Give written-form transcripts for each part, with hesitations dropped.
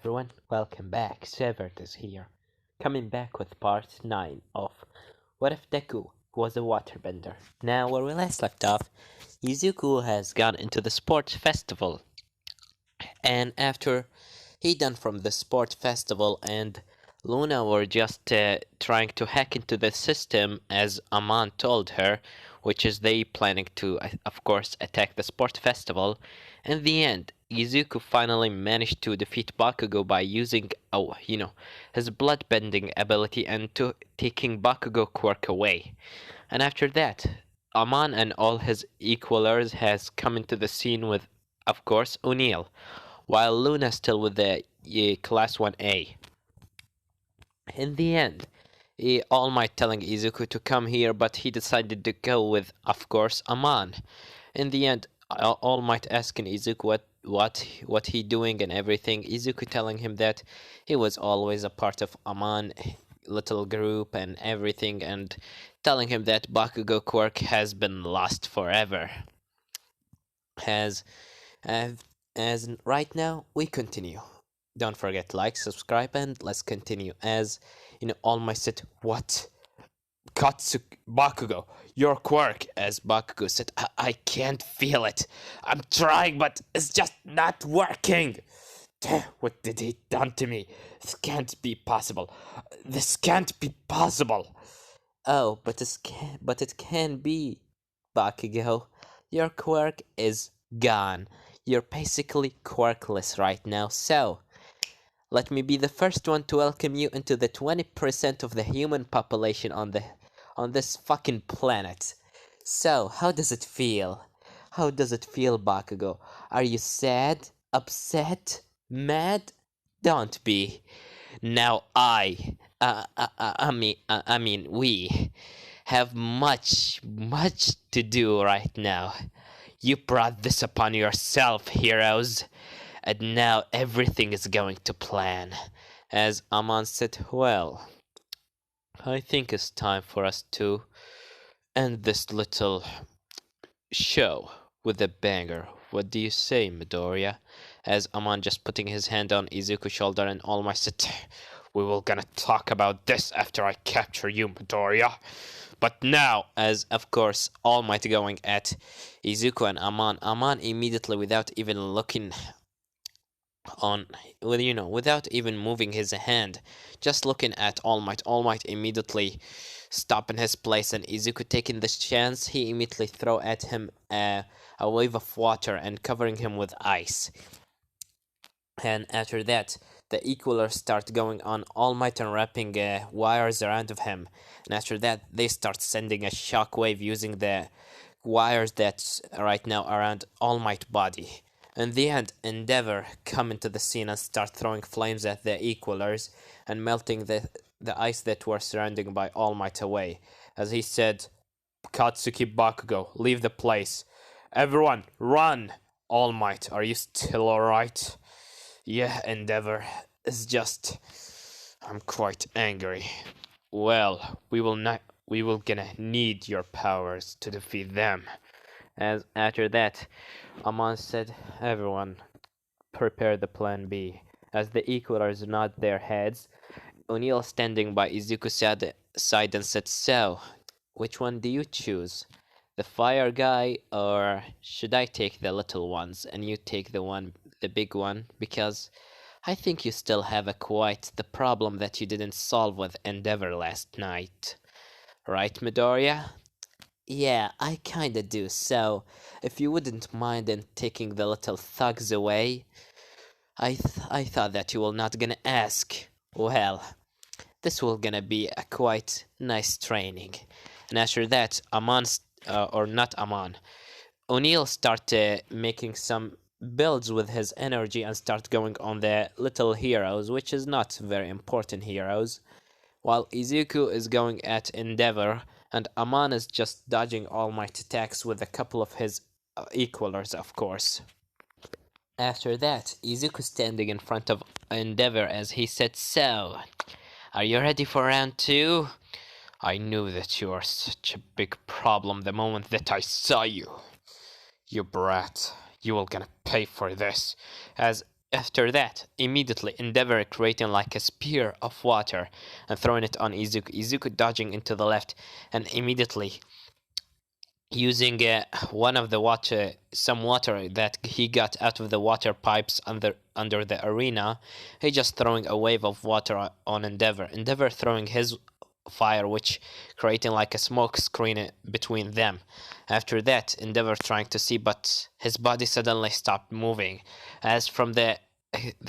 everyone, welcome back. Severt is here, coming back with part 9 of What If Deku Was a Waterbender. Now, where we last left off, Izuku has gone into the sports festival, and after he done from the sport festival and Luna were just trying to hack into the system as Aman told her, which is they planning to, of course, attack the sport festival. In the end, Izuku finally managed to defeat Bakugo by using, his blood-bending ability and to taking Bakugo quirk away. And after that, Aman and all his equalers has come into the scene with, of course, O'Neil, while Luna still with the Class 1A. In the end, All Might telling Izuku to come here, but he decided to go with, of course, Aman. In the end, All Might asking Izuku what he doing and everything. Izuku telling him that he was always a part of Aman little group and everything, and telling him that Bakugo quirk has been lost forever. As right now, we continue. Don't forget like, subscribe, and let's continue. As All Might said, "What? Katsuki Bakugo, your quirk," as Bakugo said, I can't feel it. I'm trying, but it's just not working. What did he done to me? This can't be possible. This can't be possible. Oh, but it can be, Bakugo. Your quirk is gone. You're basically quirkless right now, so let me be the first one to welcome you into the 20% of the human population on this fucking planet. So, how does it feel? How does it feel, Bakugo? Are you sad? Upset? Mad? Don't be. Now we have much to do right now. You brought this upon yourself, heroes. And now everything is going to plan. As Aman said, well, I think it's time for us to end this little show with a banger. What do you say, Midoriya? As Aman just putting his hand on Izuku's shoulder, and All Might said, we will gonna talk about this after I capture you, Midoriya. But now, as of course, All Might going at Izuku and Aman immediately, without even looking without even moving his hand, just looking at All Might immediately stop in his place, and Izuku taking this chance, he immediately throw at him a wave of water and covering him with ice. And after that, the equalers start going on All Might and wrapping wires around of him. And after that, they start sending a shockwave using the wires that's right now around All Might's body. In the end, Endeavor come into the scene and start throwing flames at the equalers and melting the ice that were surrounding by All Might away. As he said, Katsuki Bakugo, leave the place. Everyone, run! All Might, are you still alright? Yeah, Endeavor, it's just, I'm quite angry. Well, we will gonna need your powers to defeat them. As after that, Aman said, everyone, prepare the plan B. As the equalers nod their heads, O'Neil standing by Izuku's side and said, so, which one do you choose? The fire guy, or should I take the little ones and you take the big one? Because I think you still have quite the problem that you didn't solve with Endeavor last night. Right, Midoriya? Yeah, I kinda do, so if you wouldn't mind in taking the little thugs away, I thought that you were not gonna ask. Well, this will gonna be a quite nice training. And after that, O'Neil start making some builds with his energy and start going on the little heroes, which is not very important heroes, while Izuku is going at Endeavor, and Aman is just dodging All Might attacks with a couple of his equalers, of course. After that, Izuku standing in front of Endeavor as he said, so, are you ready for round 2? I knew that you are such a big problem the moment that I saw you. You brat, you will gonna pay for this. As After that, immediately Endeavor creating like a spear of water and throwing it on Izuku. Izuku dodging into the left and immediately using one of the water, some water that he got out of the water pipes under the arena. He just throwing a wave of water on Endeavor. Endeavor throwing his fire, which creating like a smoke screen between them. After that, Endeavor trying to see, but his body suddenly stopped moving. As from the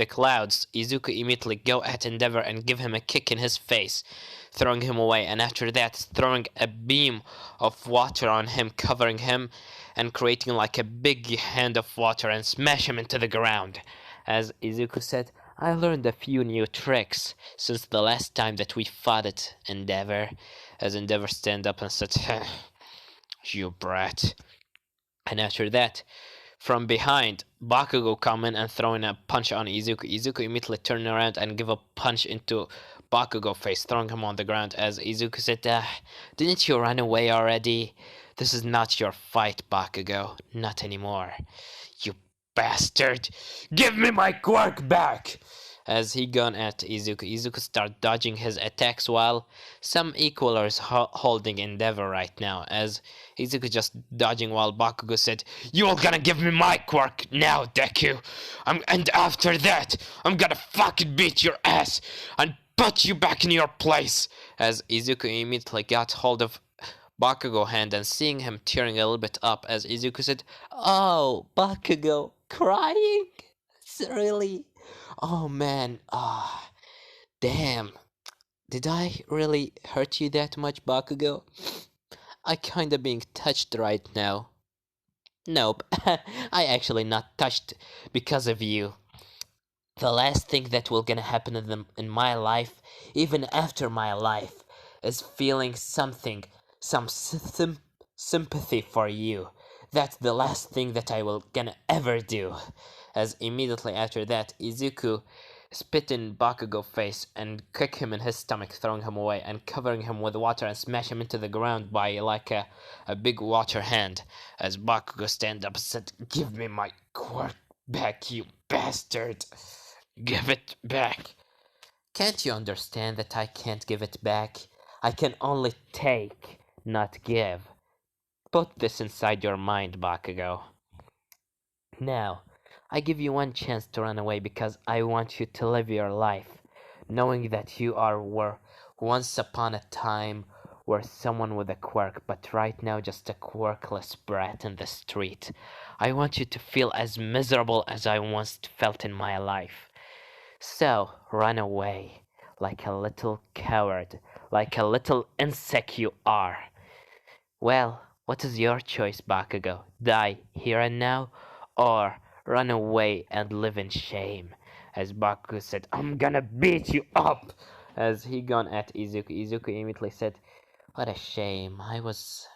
clouds, Izuku immediately go at Endeavor and give him a kick in his face, throwing him away, and after that throwing a beam of water on him, covering him and creating like a big hand of water and smash him into the ground. As Izuku said, I learned a few new tricks since the last time that we fought at Endeavor. As Endeavor stand up and said, you brat. And after that, from behind, Bakugo coming and throwing a punch on Izuku. Izuku immediately turning around and give a punch into Bakugo face, throwing him on the ground. As Izuku said, didn't you run away already? This is not your fight, Bakugo. Not anymore. You bastard! Give me my quirk back! As he gone at Izuku, Izuku start dodging his attacks while some equalers holding Endeavor right now. As Izuku just dodging while Bakugo said, "You're gonna give me my quirk now, Deku! And after that, I'm gonna fucking beat your ass and put you back in your place!" As Izuku immediately got hold of Bakugo hand and seeing him tearing a little bit up, as Izuku said, "Oh, Bakugo, crying? It's really... Oh man, damn. Did I really hurt you that much, Bakugo? I kinda being touched right now." "Nope, I actually not touched because of you. The last thing that will gonna happen in my life, even after my life, is feeling something, some sympathy for you. That's the last thing that I will gonna ever do." As immediately after that, Izuku spit in Bakugo face and kick him in his stomach, throwing him away and covering him with water and smash him into the ground by like a big water hand. As Bakugo stand up and said, "Give me my quirk back, you bastard! Give it back!" "Can't you understand that I can't give it back? I can only take, not give. Put this inside your mind, Bakugo. Now, I give you one chance to run away because I want you to live your life, knowing that you were once upon a time were someone with a quirk, but right now just a quirkless brat in the street. I want you to feel as miserable as I once felt in my life. So, run away, like a little coward, like a little insect you are. Well, what is your choice, Bakugo? Die here and now, or run away and live in shame?" As Bakugo said, "I'm gonna beat you up!" As he gone at Izuku, Izuku immediately said, "What a shame. I was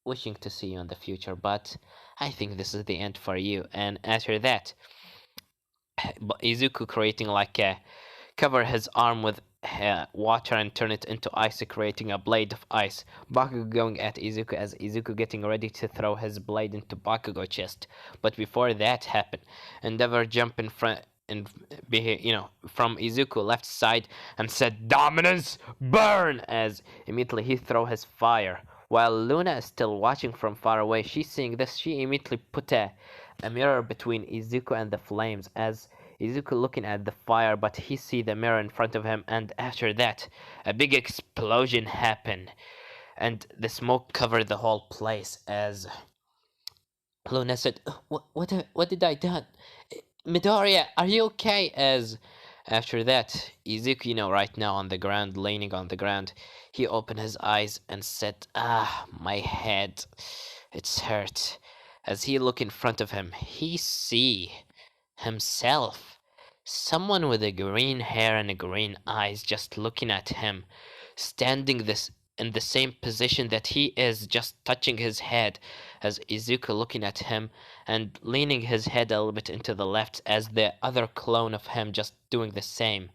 wishing to see you in the future, but I think this is the end for you." And after that, Izuku creating like a cover his arm with water and turn it into ice, creating a blade of ice. Bakugo going at Izuku as Izuku getting ready to throw his blade into Bakugo chest. But before that happened, Endeavor jumped in front and from Izuku left side and said, "Dominance, burn!" As immediately he throw his fire. While Luna is still watching from far away, she seeing this, she immediately put a mirror between Izuku and the flames, as Izuku looking at the fire, but he see the mirror in front of him, and after that, a big explosion happened, and the smoke covered the whole place. As Luna said, what did I done? Midoriya, are you okay?" As after that, Izuku, right now on the ground, leaning on the ground, he opened his eyes and said, my head, it's hurt." As he look in front of him, he see himself, someone with a green hair and a green eyes, just looking at him, standing this in the same position that he is, just touching his head. As Izuku looking at him and leaning his head a little bit into the left, as the other clone of him just doing the same.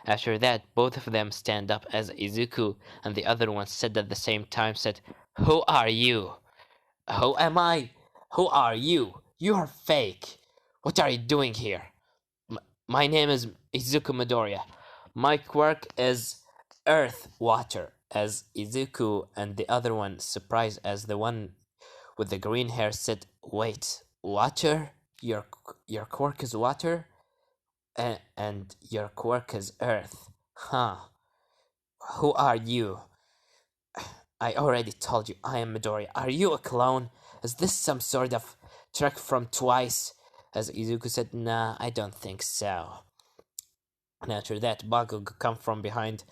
After that, both of them stand up, as Izuku and the other one said at the same time, said, "Who are you?" "Who am I? Who are you? You are fake. What are you doing here?" My name is Izuku Midoriya. My quirk is Earth Water. As Izuku and the other one, surprised as the one with the green hair, said, "Wait, water? Your quirk is water, and your quirk is Earth, huh? Who are you?" "I already told you, I am Midori. Are you a clone? Is this some sort of trick from Twice?" As Izuku said, "Nah, I don't think so." And after that, Bakugo come from behind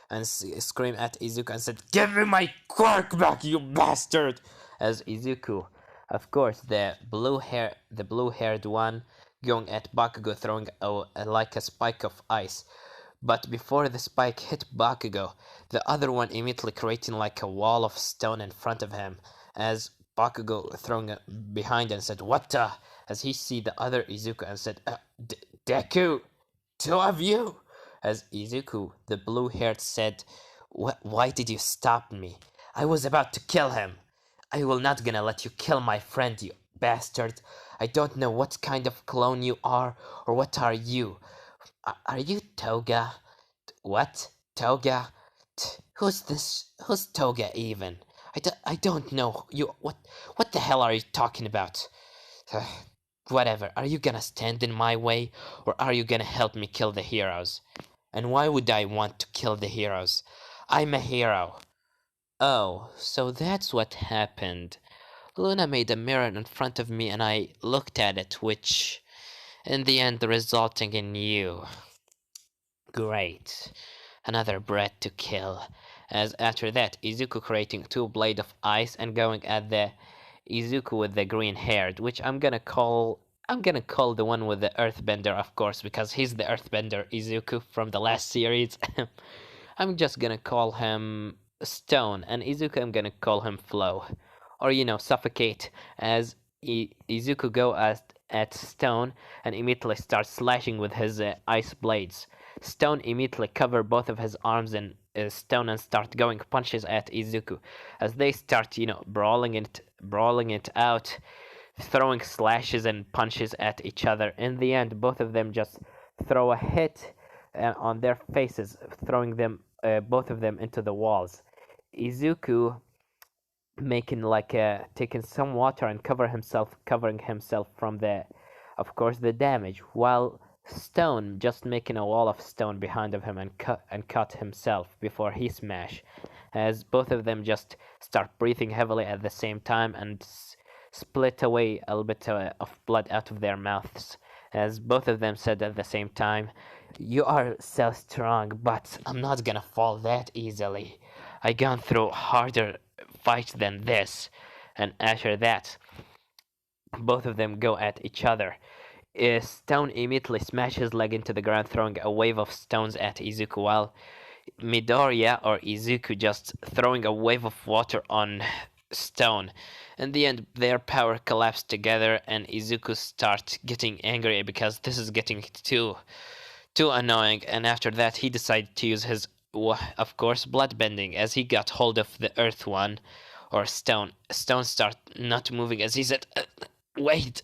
and screamed at Izuku and said, "Give me my quirk back, you bastard!" As Izuku, of course, the blue-haired one, going at Bakugo, throwing like a spike of ice. But before the spike hit Bakugo, the other one immediately creating like a wall of stone in front of him, as Bakugo throwing it behind and said, "What the?" As he see the other Izuku and said, "Deku, two of you!" As Izuku, the blue-haired, said, "Why did you stop me? I was about to kill him. I will not gonna let you kill my friend, you bastard. I don't know what kind of clone you are, or what are you? Are you Toga? What? Toga? Who's this? Who's Toga even? I don't know. What the hell are you talking about?" Whatever. Are you gonna stand in my way, or are you gonna help me kill the heroes? And why would I want to kill the heroes? I'm a hero. Oh, so that's what happened. Luna made a mirror in front of me and I looked at it, which in the end resulting in you. Great. Another brat to kill. As after that, Izuku creating two blades of ice and going at the Izuku with the green hair, which I'm gonna call the one with the earthbender, of course, because he's the earthbender Izuku from the last series. I'm just gonna call him Stone, and Izuku I'm gonna call him Flow. Or suffocate, as Izuku go at Stone and immediately starts slashing with his ice blades. Stone immediately cover both of his arms in stone and start going punches at Izuku, as they start brawling it out, throwing slashes and punches at each other. In the end, both of them just throw a hit on their faces, throwing them both of them into the walls. Izuku making like taking some water and covering himself from the, of course, the damage, while Stone just making a wall of stone behind of him and cut himself before he smash, as both of them just start breathing heavily at the same time and split away a little bit of blood out of their mouths, as both of them said at the same time, "You are so strong, but I'm not gonna fall that easily. I gone through harder fight than this." And after that, both of them go at each other. Stone immediately smashes his leg into the ground, throwing a wave of stones at Izuku, while Midoriya or Izuku just throwing a wave of water on Stone. In the end, their power collapsed together, and Izuku starts getting angry because this is getting too annoying. And after that, he decided to use his, of course, bloodbending, as he got hold of the Earth one, or Stone. Stone start not moving as he said, "Wait,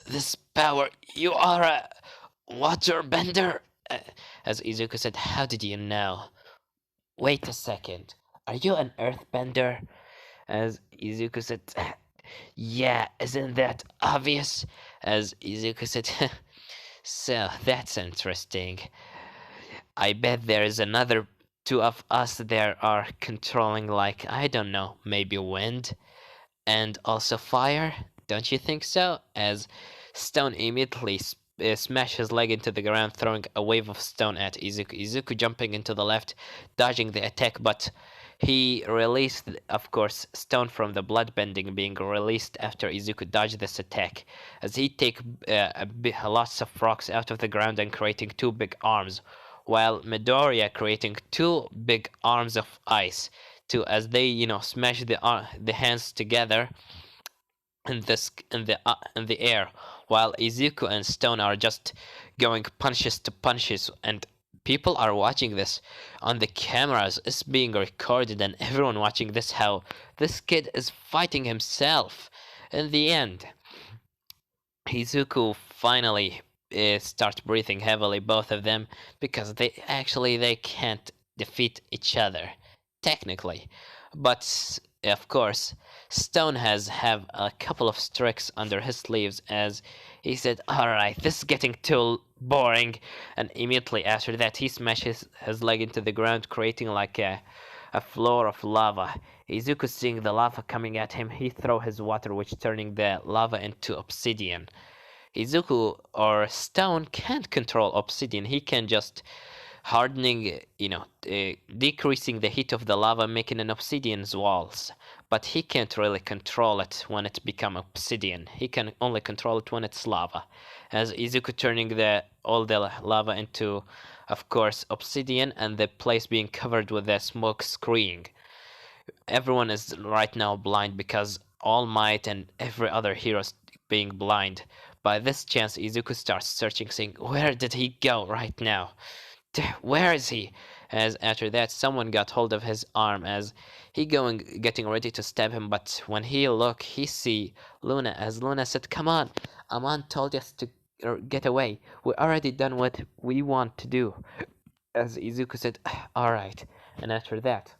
this power, you are a waterbender?" As Izuku said, "How did you know?" "Wait a second, are you an earthbender?" As Izuku said, "Yeah, isn't that obvious?" As Izuku said, "So, that's interesting. I bet there is another two of us there are controlling, like, I don't know, maybe wind and also fire. Don't you think so?" As Stone immediately smashed his leg into the ground, throwing a wave of stone at Izuku. Izuku jumping into the left, dodging the attack, but he released, of course, Stone from the bloodbending being released after Izuku dodged this attack, as he take lots of rocks out of the ground and creating two big arms, while Midoriya creating two big arms of ice, too, as they smash the hands together in the air, while Izuku and Stone are just going punches to punches, and people are watching this on the cameras. It's being recorded, and everyone watching this, how this kid is fighting himself. In the end, Izuku finally start breathing heavily, both of them, because they can't defeat each other technically. But of course, Stone has have a couple of tricks under his sleeves, as he said, "All right, this is getting too boring." And immediately after that, he smashes his leg into the ground, creating like a floor of lava. Izuku, seeing the lava coming at him, he throw his water, which turning the lava into obsidian. Izuku or Stone can't control obsidian. He can just hardening, decreasing the heat of the lava, making an obsidian's walls. But he can't really control it when it become obsidian. He can only control it when it's lava. As Izuku turning all the lava into, of course, obsidian, and the place being covered with the smoke screen. Everyone is right now blind because All Might and every other hero is being blind. By this chance, Izuku starts searching, saying, "Where did he go right now? Where is he?" As after that, someone got hold of his arm as getting ready to stab him. But when he look, he see Luna. As Luna said, "Come on, Aman told us to get away. We already done what we want to do." As Izuku said, "All right." And after that,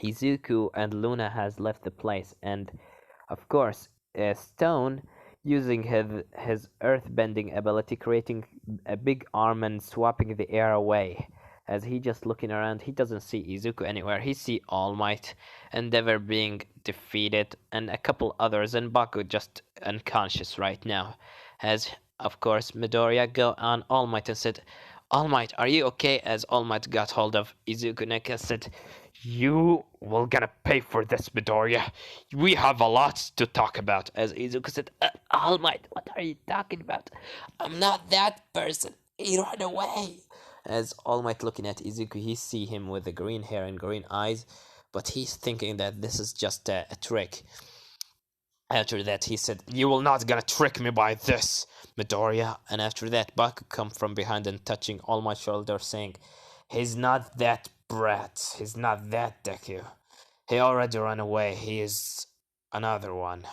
Izuku and Luna has left the place, and of course, Stone, using his earth-bending ability, creating a big arm and swapping the air away. As he just looking around, he doesn't see Izuku anywhere. He see All Might, Endeavor being defeated, and a couple others, and Baku just unconscious right now. As of course, Midoriya go on All Might and said, "All Might, are you okay?" As All Might got hold of Izuku neck and said, "You will gonna pay for this, Midoriya. We have a lot to talk about." As Izuku said, "All Might, what are you talking about? I'm not that person. He ran away." As All Might looking at Izuku, he see him with the green hair and green eyes, but he's thinking that this is just a trick. After that, he said, "You will not gonna trick me by this, Midoriya." And after that, Baku come from behind and touching All Might's shoulder, saying, "He's not that brat. He's not that Deku. He already ran away. He is another one.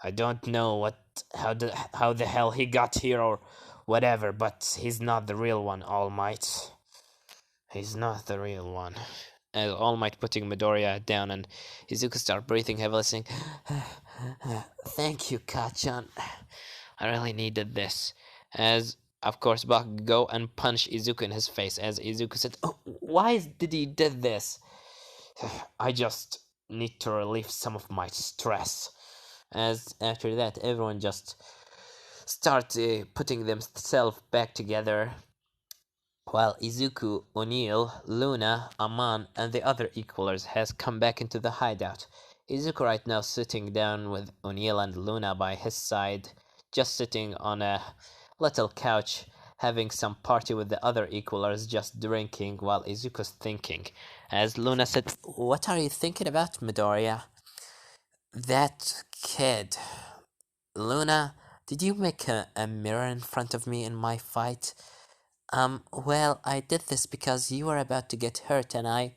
I don't know how the hell he got here or whatever, but he's not the real one, All Might. He's not the real one." As All Might putting Midoriya down, and Izuku start breathing heavily, saying, "Thank you, Kachan. I really needed this." As of course, Bak go and punch Izuku in his face. As Izuku said, "Oh, why did he did this?" "I just need to relieve some of my stress." As after that, everyone just start putting themselves back together, while Izuku, O'Neil, Luna, Aman, and the other equalers has come back into the hideout. Izuku right now sitting down with O'Neil and Luna by his side, just sitting on a little couch, having some party with the other equalers, just drinking while Izuku's thinking. As Luna said, "What are you thinking about, Midoriya?" "That kid." "Luna, did you make a mirror in front of me in my fight?" Well, I did this because you were about to get hurt and I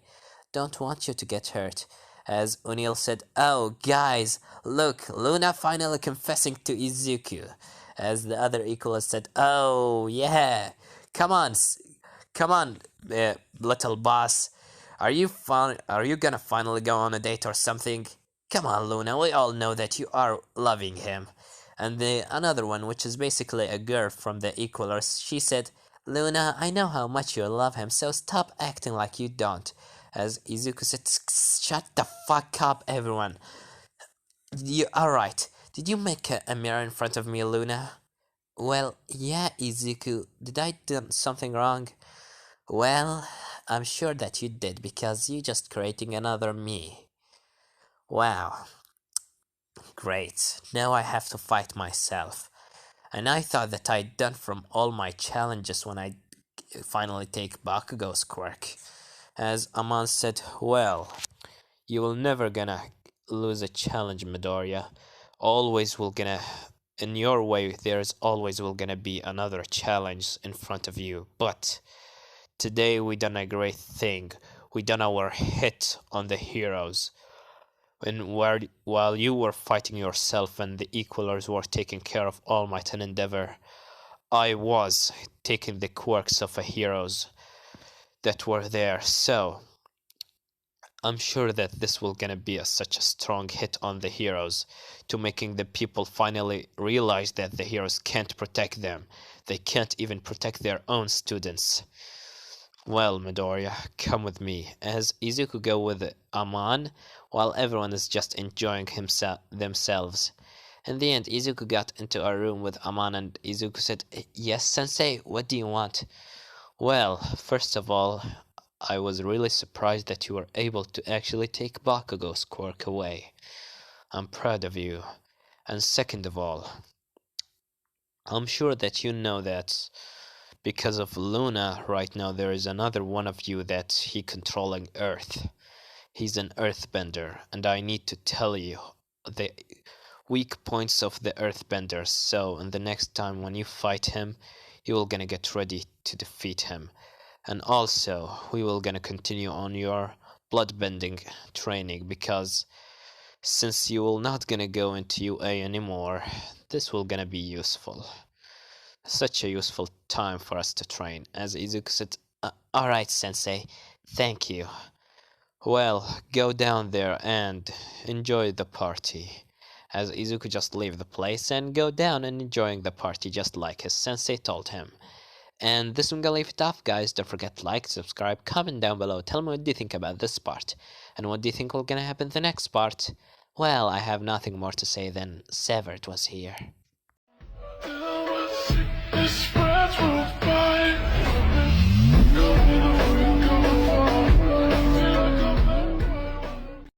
don't want you to get hurt." As O'Neil said, "Oh, guys, look, Luna finally confessing to Izuku." As the other equalist said, "Oh, yeah, come on, come on, little boss. Are you gonna finally go on a date or something? Come on, Luna, we all know that you are loving him." And the another one, which is basically a girl from the equalers, she said, "Luna, I know how much you love him, so stop acting like you don't." As Izuku said, "Shut the fuck up, everyone. Alright, did you make a mirror in front of me, Luna?" "Well, yeah, Izuku. Did I do something wrong?" "Well, I'm sure that you did, because you just creating another me." "Wow, great. Now I have to fight myself. And I thought that I'd done from all my challenges when I finally take Bakugo's quirk." As Aman said, "Well, you will never gonna lose a challenge, Midoriya. Always will gonna, in your way, there's always will gonna be another challenge in front of you. But today we done a great thing. We done our hit on the heroes. And while you were fighting yourself and the equalers were taking care of All Might and Endeavor, I was taking the quirks of the heroes that were there, so I'm sure that this will gonna be such a strong hit on the heroes to making the people finally realize that the heroes can't protect them. They can't even protect their own students. Well, Midoriya, come with me, as Izuku go with Aman, while everyone is just enjoying themselves. In the end, Izuku got into a room with Aman and Izuku said, "Yes, Sensei, what do you want?" "Well, first of all, I was really surprised that you were able to actually take Bakugo's quirk away. I'm proud of you. And second of all, I'm sure that you know that because of Luna right now there is another one of you that he controlling Earth. He's an earthbender, and I need to tell you the weak points of the earthbenders, so in the next time when you fight him, you will gonna get ready to defeat him. And also, we will gonna continue on your bloodbending training, because since you will not gonna go into UA anymore, this will gonna be useful. Such a useful time for us to train." As Izuku said, "Alright, Sensei, thank you." "Well, go down there and enjoy the party." As Izuku just leave the place and go down and enjoying the party just like his sensei told him. And this one gonna leave it off, guys. Don't forget to like, subscribe, comment down below. Tell me what do you think about this part. And what do you think will gonna happen in the next part? Well, I have nothing more to say than Severed was here.